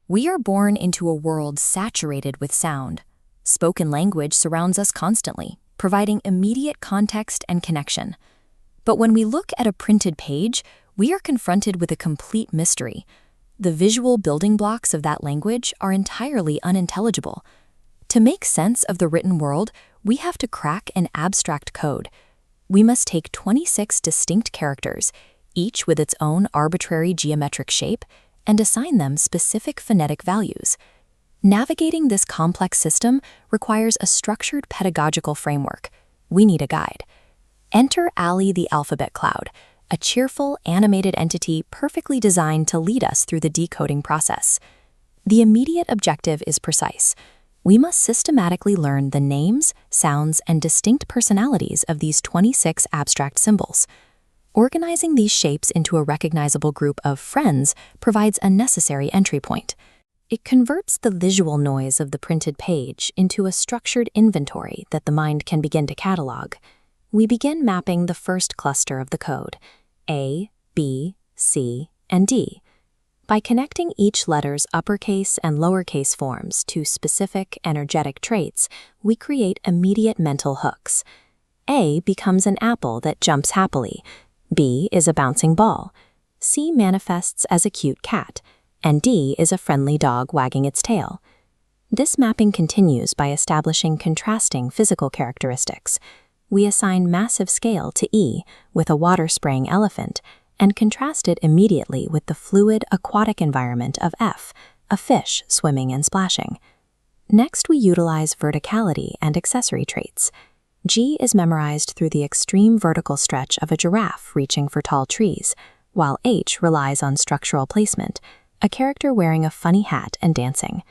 We are born into a world saturated with sound. Spoken language surrounds us constantly, providing immediate context and connection. But when we look at a printed page, we are confronted with a complete mystery. The visual building blocks of that language are entirely unintelligible. To make sense of the written world, we have to crack an abstract code. We must take 26 distinct characters, each with its own arbitrary geometric shape, and assign them specific phonetic values. Navigating this complex system requires a structured pedagogical framework. We need a guide. Enter Allie the alphabet cloud, a cheerful, animated entity perfectly designed to lead us through the decoding process. The immediate objective is precise. We must systematically learn the names, sounds, and distinct personalities of these 26 abstract symbols. Organizing these shapes into a recognizable group of friends provides a necessary entry point. It converts the visual noise of the printed page into a structured inventory that the mind can begin to catalog. We begin mapping the first cluster of the code, A, B, C, and D. By connecting each letter's uppercase and lowercase forms to specific energetic traits, we create immediate mental hooks. A becomes an apple that jumps happily. B is a bouncing ball. C manifests as a cute cat, and D is a friendly dog wagging its tail. This mapping continues by establishing contrasting physical characteristics. We assign massive scale to E with a water-spraying elephant, and contrast it immediately with the fluid aquatic environment of F, a fish swimming and splashing. Next, we utilize verticality and accessory traits. G is memorized through the extreme vertical stretch of a giraffe reaching for tall trees, while H relies on structural placement, a character wearing a funny hat and dancing.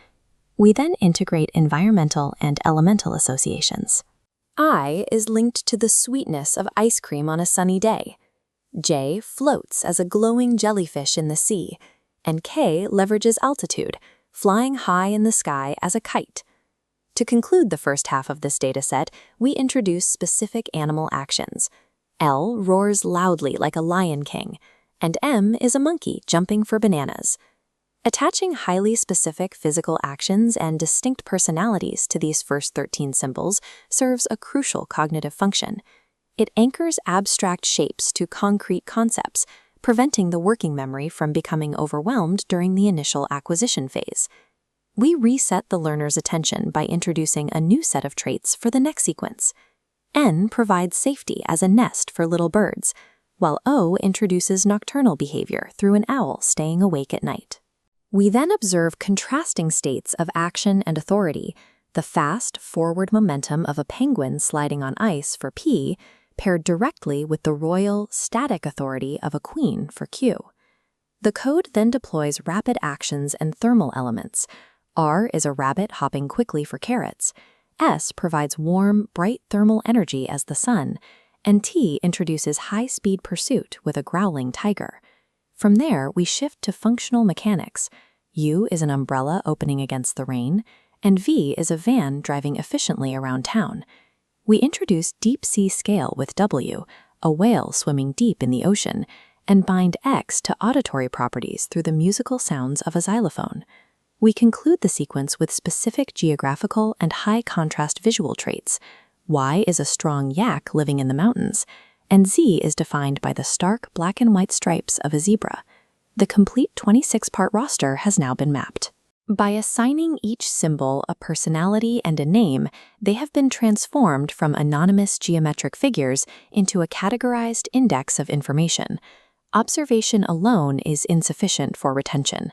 We then integrate environmental and elemental associations. I is linked to the sweetness of ice cream on a sunny day. J floats as a glowing jellyfish in the sea, and K leverages altitude, flying high in the sky as a kite. To conclude the first half of this dataset, we introduce specific animal actions. L roars loudly like a lion king, and M is a monkey jumping for bananas. Attaching highly specific physical actions and distinct personalities to these first 13 symbols serves a crucial cognitive function. It anchors abstract shapes to concrete concepts, preventing the working memory from becoming overwhelmed during the initial acquisition phase. We reset the learner's attention by introducing a new set of traits for the next sequence. N provides safety as a nest for little birds, while O introduces nocturnal behavior through an owl staying awake at night. We then observe contrasting states of action and authority, the fast, forward momentum of a penguin sliding on ice for P, paired directly with the royal, static authority of a queen for Q. The code then deploys rapid actions and thermal elements. R is a rabbit hopping quickly for carrots. S provides warm, bright thermal energy as the sun, and T introduces high-speed pursuit with a growling tiger. From there, we shift to functional mechanics. U is an umbrella opening against the rain, and V is a van driving efficiently around town. We introduce deep sea scale with W, a whale swimming deep in the ocean, and bind X to auditory properties through the musical sounds of a xylophone. We conclude the sequence with specific geographical and high-contrast visual traits. Y is a strong yak living in the mountains, and Z is defined by the stark black and white stripes of a zebra. The complete 26-part roster has now been mapped. By assigning each symbol a personality and a name, they have been transformed from anonymous geometric figures into a categorized index of information. Observation alone is insufficient for retention.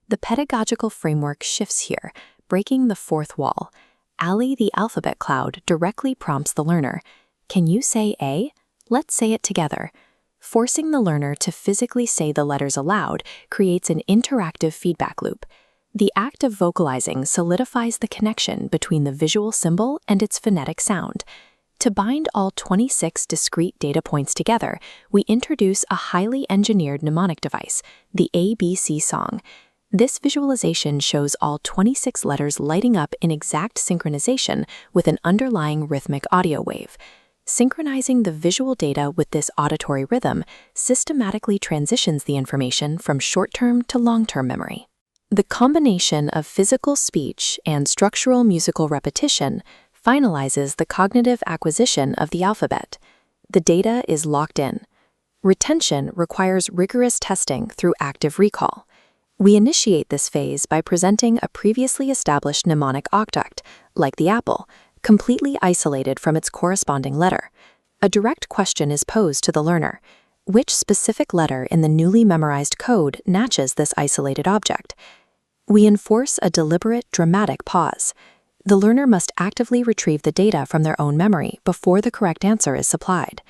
The pedagogical framework shifts here, breaking the fourth wall. Allie the alphabet cloud directly prompts the learner. Can you say A? Let's say it together. Forcing the learner to physically say the letters aloud creates an interactive feedback loop. The act of vocalizing solidifies the connection between the visual symbol and its phonetic sound. To bind all 26 discrete data points together, we introduce a highly engineered mnemonic device, the ABC song. This visualization shows all 26 letters lighting up in exact synchronization with an underlying rhythmic audio wave. Synchronizing the visual data with this auditory rhythm systematically transitions the information from short-term to long-term memory. The combination of physical speech and structural musical repetition finalizes the cognitive acquisition of the alphabet. The data is locked in. Retention requires rigorous testing through active recall. We initiate this phase by presenting a previously established mnemonic octet, like the apple, completely isolated from its corresponding letter. A direct question is posed to the learner. Which specific letter in the newly memorized code matches this isolated object? We enforce a deliberate, dramatic pause. The learner must actively retrieve the data from their own memory before the correct answer is supplied.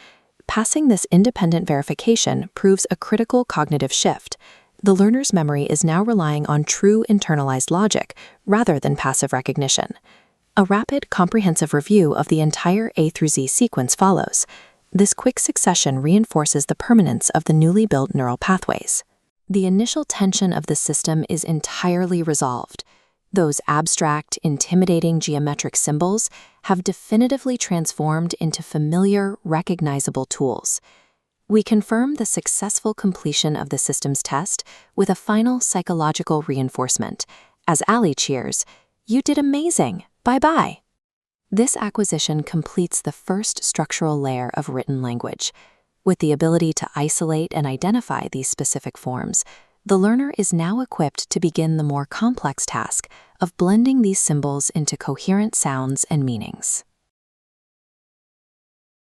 Passing this independent verification proves a critical cognitive shift. The learner's memory is now relying on true internalized logic rather than passive recognition. A rapid, comprehensive review of the entire A through Z sequence follows. This quick succession reinforces the permanence of the newly built neural pathways. The initial tension of the system is entirely resolved. Those abstract, intimidating geometric symbols have definitively transformed into familiar, recognizable tools. We confirm the successful completion of the system's test with a final psychological reinforcement. As Allie cheers, "You did amazing! Bye-bye!" This acquisition completes the first structural layer of written language. With the ability to isolate and identify these specific forms, the learner is now equipped to begin the more complex task of blending these symbols into coherent sounds and meanings.